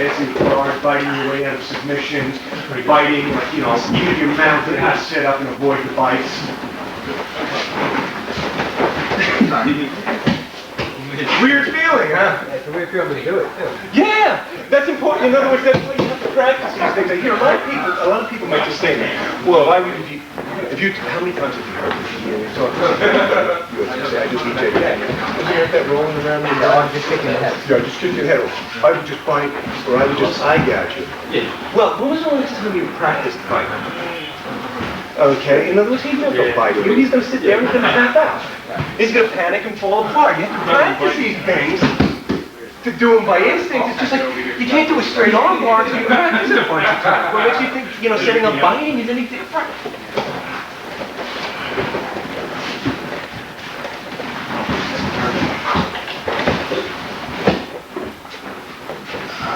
dancing guard, biting your way out of submission, biting, like, you know, even your mouth that has to set up and avoid the bites. Weird feeling, huh? It's a weird feeling to do it, too. Yeah, that's important. In other words, that's why you have to practice these things. I hear a lot of people might just say, well, how many times have you heard this? You talk I just DJ. Yeah, you hear that rolling around in the I'm just kicking your head. Yeah, just kick your head off. I would just find, or I would just eye gouge you. Yeah. Well, when was the last time you practiced fighting? Okay, in other words, he's not going to fight you. He's going to sit there and he's going to tap out. He's going to panic and fall apart. You have to practice these things to do them by instinct. It's just like, you can't do a straight arm bar until you practice it a bunch of times. What makes you think, you know, setting up biting is any different?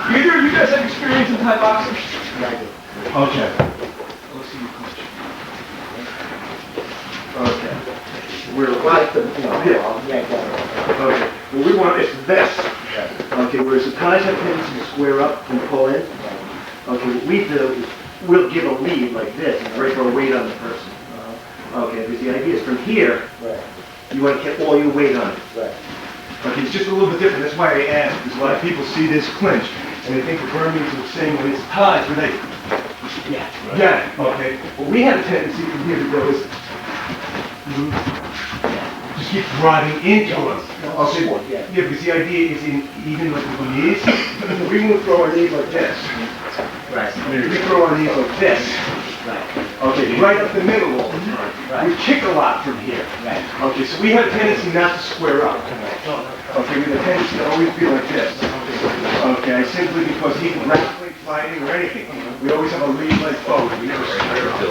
Either of you guys have experience in Thai boxing? Okay. Okay. We're right to the hip. Okay. Well, we want it's this. Okay, whereas the Thais have tendency to square up and pull in. Okay, what we do is we'll give a lead like this and break our weight on the person. Okay, because the idea is from here, you want to get all your weight on it. Okay, it's just a little bit different. That's why I asked, because a lot of people see this clinch and they think the Burmese are the same way as Thais, where they okay. What we have a tendency from here to go is just keep driving into us. Okay, yeah, because the idea is even like with the knees, we won't throw our knees like this. We throw our knees like this. Okay, right up the middle all the time. We kick a lot from here. Okay, so we have a tendency not to square up. Okay, we have a tendency to always be like this. Okay, simply because even wrestling, fighting, or anything, we always have a lead leg forward. We never square up.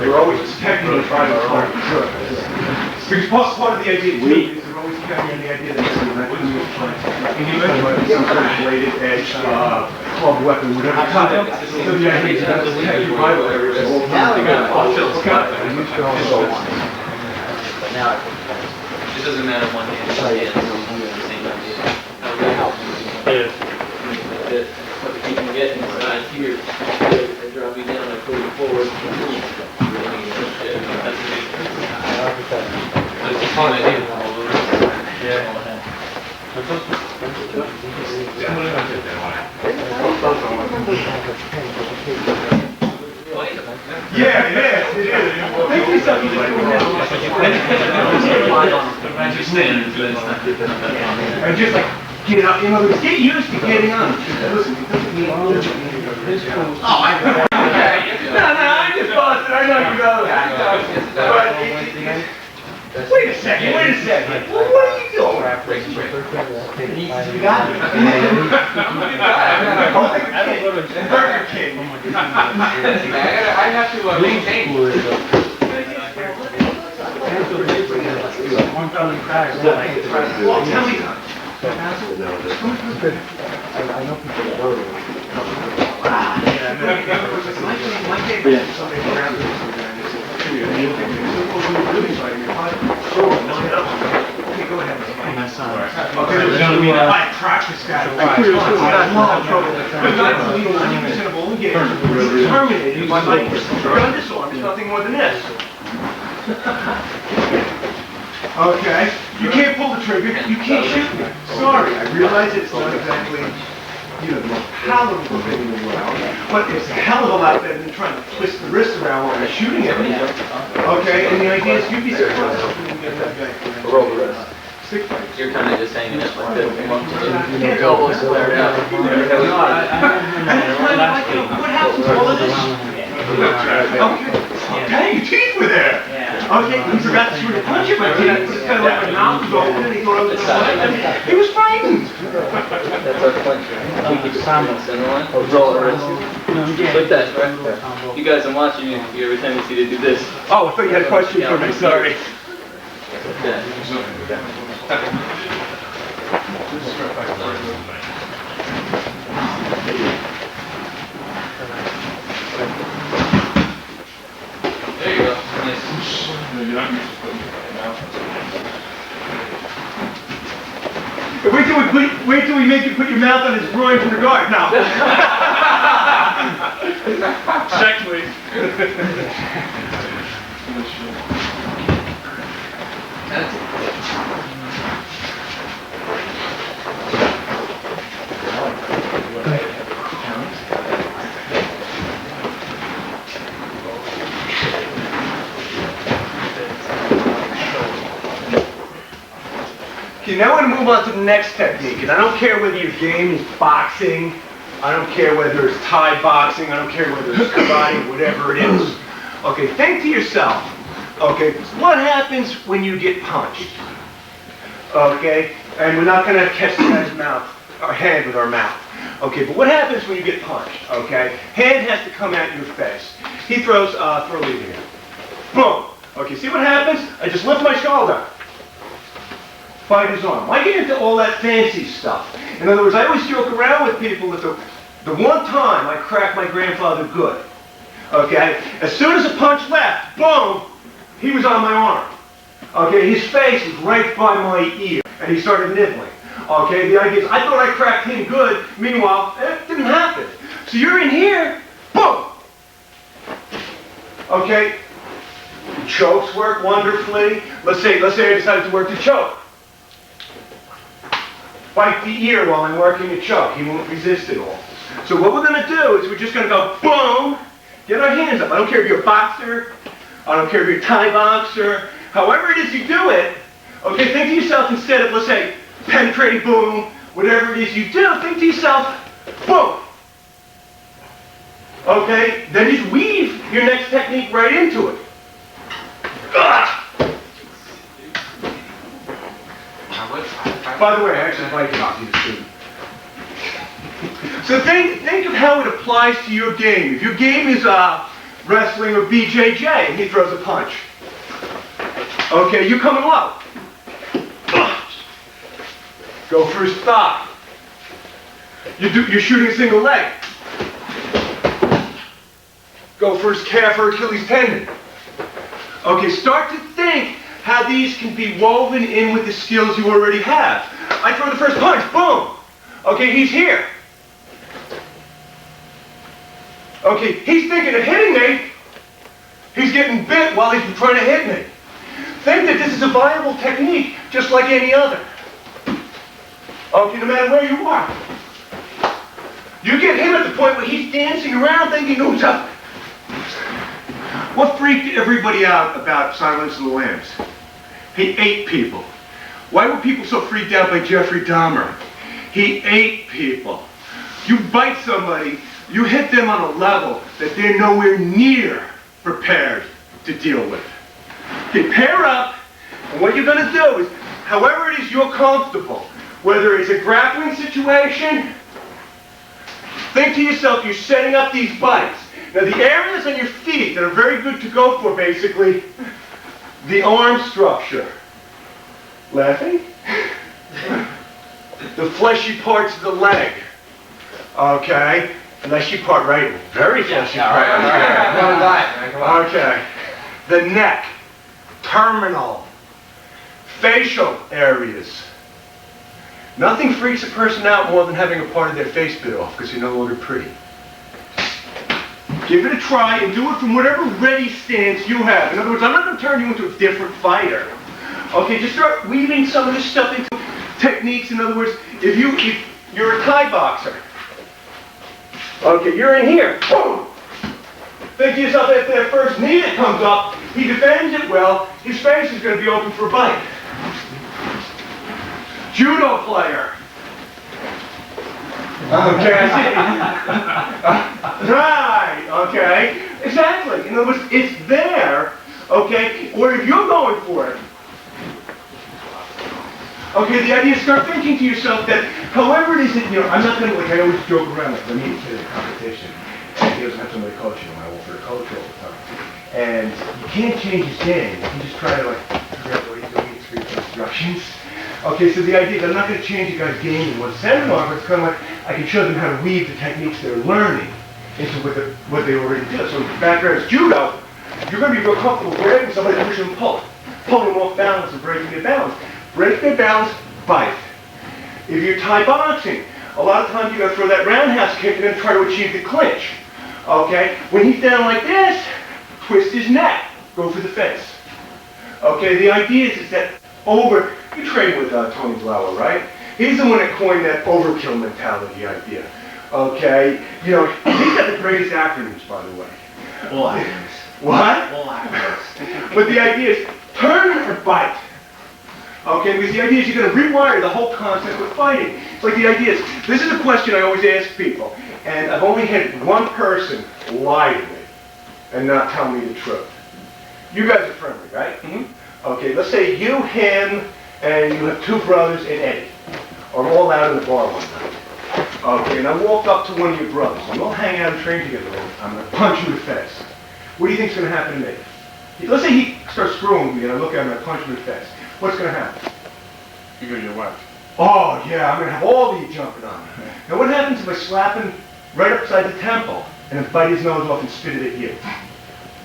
We're always protecting the private part. Sure. Because part of the idea too is they're always depending on the idea that you're not doing it fine. Some sort of bladed edge, club weapon, whatever. So the idea is that protect your vital areas at all times. It doesn't matter one hand, the same idea. If you can get inside here, I drop you down, I pull you forward. That's the same idea. Yeah, it is. Think yourself, you just and just like get out, you know, get used to getting on. Listen, it doesn't mean No, I just lost it. I know you know that. But wait a second. Well, what are you doing? You got it. Burger King. I have to maintain. Tell me. I know people that voted. Go ahead. Okay, there's going to be a practice guy. I'm not believing 90% of all the games is terminated by my underarm. It's nothing more than this. Okay, you can't pull the trigger, you can't shoot me. Sorry, I realize it's not exactly, you know, the most palatable thing in the world, but it's a hell of a lot better than trying to twist the wrist around while you're shooting at me. Okay, and the idea is you'd be surprised when you get that guy. Roll the wrist. Stick fight. You're kind of just hanging up like this. Your elbows flared out. What happens to all of this? Okay, your teeth were there. Okay, he forgot to shoot a punch him, but he just kind of like a mouth was open and he thought it was he was frightened. That's our clinch, right? We keep it center line. Roll it wrist. Like that, right? You guys, I'm watching you. Every time you see to do this. Oh, I thought you had a question for me, sorry. There you go. Nice. If we do wait till we make you put your mouth on his groin from the guard. No. Check, please. Okay, now we're going to move on to the next technique, and I don't care whether your game is boxing, I don't care whether it's Thai boxing, I don't care whether it's karate, whatever it is. Okay, think to yourself, okay, what happens when you get punched? Okay, and we're not going to catch the guy's mouth, or hand with our mouth. Okay, but what happens when you get punched? Okay, hand has to come at your face. He throws, throw lead here. Boom. Okay, see what happens? I just lift my shoulder. Fight his arm. Why get into all that fancy stuff? In other words, I always joke around with people that the one time I cracked my grandfather good, okay, as soon as a punch left, boom, he was on my arm. Okay, his face was right by my ear, and he started nibbling. Okay, the idea is, I thought I cracked him good, meanwhile, it didn't happen. So you're in here, boom! Okay, the chokes work wonderfully. Let's say I decided to work the choke. Bite the ear while I'm working a choke. He won't resist at all. So what we're going to do is we're just going to go boom, get our hands up. I don't care if you're a boxer, I don't care if you're a Thai boxer, however it is you do it, okay, think to yourself instead of, let's say, penetrating boom, whatever it is you do, think to yourself, boom. Okay, then just weave your next technique right into it. Ugh. By the way, I actually like hockey too. So think of how it applies to your game. If your game is wrestling or BJJ and he throws a punch, okay, you coming low. Go for his thigh. You're shooting a single leg. Go for his calf or Achilles tendon. Okay, start to think how these can be woven in with the skills you already have. I throw the first punch, boom. Okay, he's here. Okay, he's thinking of hitting me. He's getting bit while he's trying to hit me. Think that this is a viable technique, just like any other. Okay, no matter where you are. You get him at the point where he's dancing around thinking, who's up? What freaked everybody out about Silence of the Lambs? He ate people. Why were people so freaked out by Jeffrey Dahmer? He ate people. You bite somebody, you hit them on a level that they're nowhere near prepared to deal with. Okay, pair up, and what you're going to do is, however it is you're comfortable, whether it's a grappling situation, think to yourself, you're setting up these bites. Now the areas on your feet that are very good to go for, basically, the arm structure. Laughing? The fleshy parts of the leg. Okay? Fleshy part, right? Very fleshy part. Okay. The neck. Terminal. Facial areas. Nothing freaks a person out more than having a part of their face bit off because you're no longer pretty. Give it a try and do it from whatever ready stance you have. In other words, I'm not going to turn you into a different fighter. Okay, just start weaving some of this stuff into techniques. In other words, if you're a Thai boxer, okay, you're in here. Boom! Think to yourself, after that first knee that comes up, he defends it well, his face is going to be open for a bite. Judo player. Okay, right, okay, exactly. In other words, it's there, okay, or if you're going for it, okay, the idea is start thinking to yourself that however it is that, I'm not going to, like I always joke around, like, let me kid in a competition, and he doesn't have somebody coaching him, I work for a coach all the time, and you can't change his game, you can just try to, like, figure out what he's doing, it's for instructions. Okay, so the idea is I'm not going to change a guy's game in one seminar, but it's kind of like I can show them how to weave the techniques they're learning into what they already do. So if your background is judo, you're going to be real comfortable grabbing somebody, pushing them, pulling them off balance and breaking their balance. Break their balance, bite. If you're Thai boxing, a lot of times you gotta throw that roundhouse kick and then try to achieve the clinch. Okay? When he's down like this, twist his neck, go for the fence. Okay, the idea is that you train with Tony Blower, right? He's the one that coined that overkill mentality idea. Okay? You know, he's got the greatest acronyms, by the way. All acronyms. What? All acronyms. But the idea is turn or bite. Okay, because the idea is you're going to rewire the whole concept of fighting. It's like the idea is, this is a question I always ask people, and I've only had one person lie to me and not tell me the truth. You guys are friendly, right? Mm-hmm. Okay, let's say you, him, and you have two brothers and Eddie are all out in the bar one night. Okay, and I walk up to one of your brothers, and we'll hang out and train together, and I'm going to punch you in the face. What do you think's going to happen to me? Let's say he starts screwing with me, and I look at him and I punch him in the face. What's going to happen? You're going to get whacked. Oh, yeah, I'm going to have all of you jumping on me. Now, what happens if I slap him right upside the temple and then bite his nose off and spit it at you?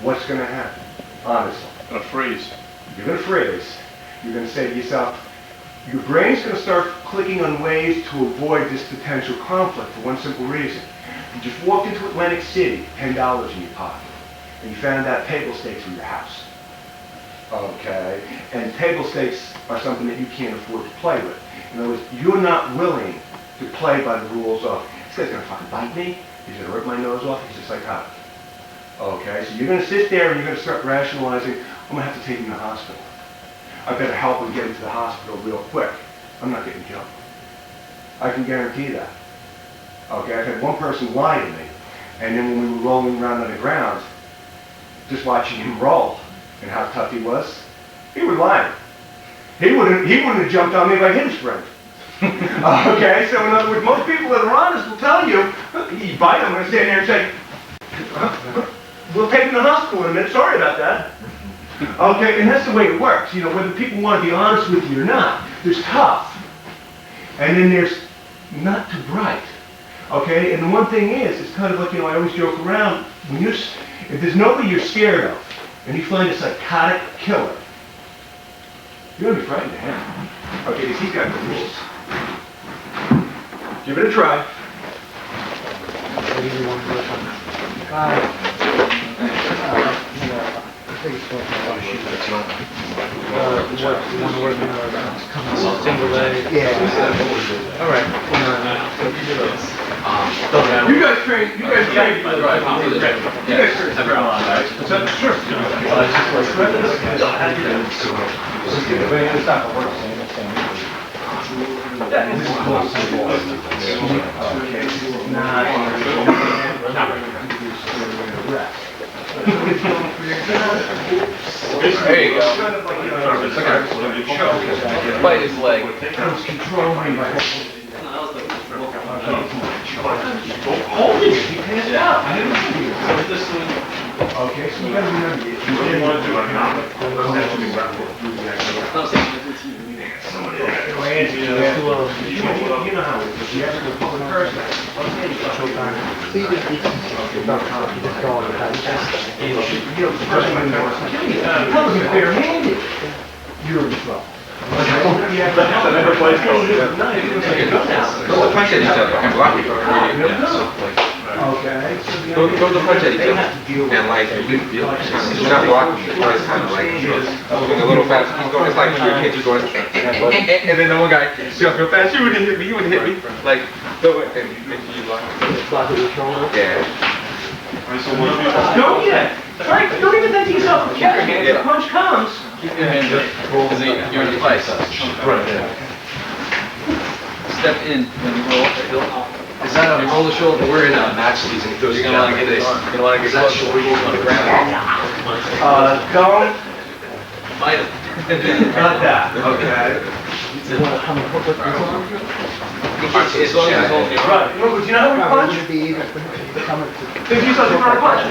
What's going to happen? Honestly. A freeze. You're going to freeze. You're going to say to yourself, your brain's going to start clicking on ways to avoid this potential conflict for one simple reason. You just walked into Atlantic City, $10 in your pocket, and you found out table stakes in your house. Okay, and table stakes are something that you can't afford to play with. In other words, you're not willing to play by the rules of, this guy's gonna fucking bite me, he's gonna rip my nose off, he's a psychotic. Okay, so you're gonna sit there and you're gonna start rationalizing, I'm gonna have to take him to the hospital. I better help him get him to the hospital real quick. I'm not getting jumped. I can guarantee that. Okay, I've had one person lie to me, and then when we were rolling around on the ground, just watching him roll, and how tough he was, he would lie. He wouldn't have jumped on me if I hit his friend. Okay, so in other words, most people that are honest will tell you, you bite, I'm going to stand there and say, we'll take him to the hospital in a minute, sorry about that. Okay, and that's the way it works. You know, whether people want to be honest with you or not, there's tough. And then there's not too bright. Okay, and the one thing is, it's kind of like, you know, I always joke around, if there's nobody you're scared of, and you find a psychotic killer, you're going to be frightened of him. Okay, because he's got the rules. Give it a try. All right. You guys train. You guys train. Sure. There you go. Bite his leg. Holding it, he passed out. I didn't know you. Okay, so you gotta remember, if you really want to do it, you know how it is. You have to go public first. You know, the person who wants to kill you, that was barehanded. You're in trouble. That's another place called Okay. Go to the punch at each other. And like, you're not blocking, it's kind of like, moving a little fast. He's going, it's like when your kids are going, and then the one guy, jump real fast, you wouldn't hit me, Like, so, and make sure you block it. Yeah. Don't yet. Frank, don't even think to yourself, okay, if the punch comes. Keep your hands up, because you're in the vice. Right there. Step in when you roll. Is that a roller shoulder? We're in a match season. It goes You're gonna want to get this. You're gonna want to get close to on the ground. Don't. Bite him. Not that. Okay. As long as he's holding your Right. No, but you know how we punch? If you start to run a punch.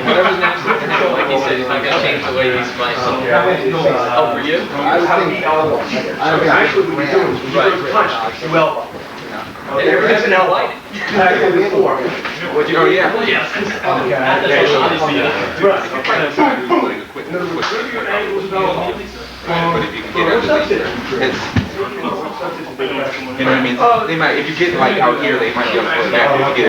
Whatever's next to him, like he said, he's not gonna change the way he's fighting. Oh, for you? Actually, what you're doing is when you punch, you elbow. Okay, Everything's an elbow. Before. Oh, yeah. Right. Boom, boom. In other words, whatever your angle is elbow. But if you can get What's up everything, there? You know what I mean? They might, if you get like out here, they might be able to pull it back. If you get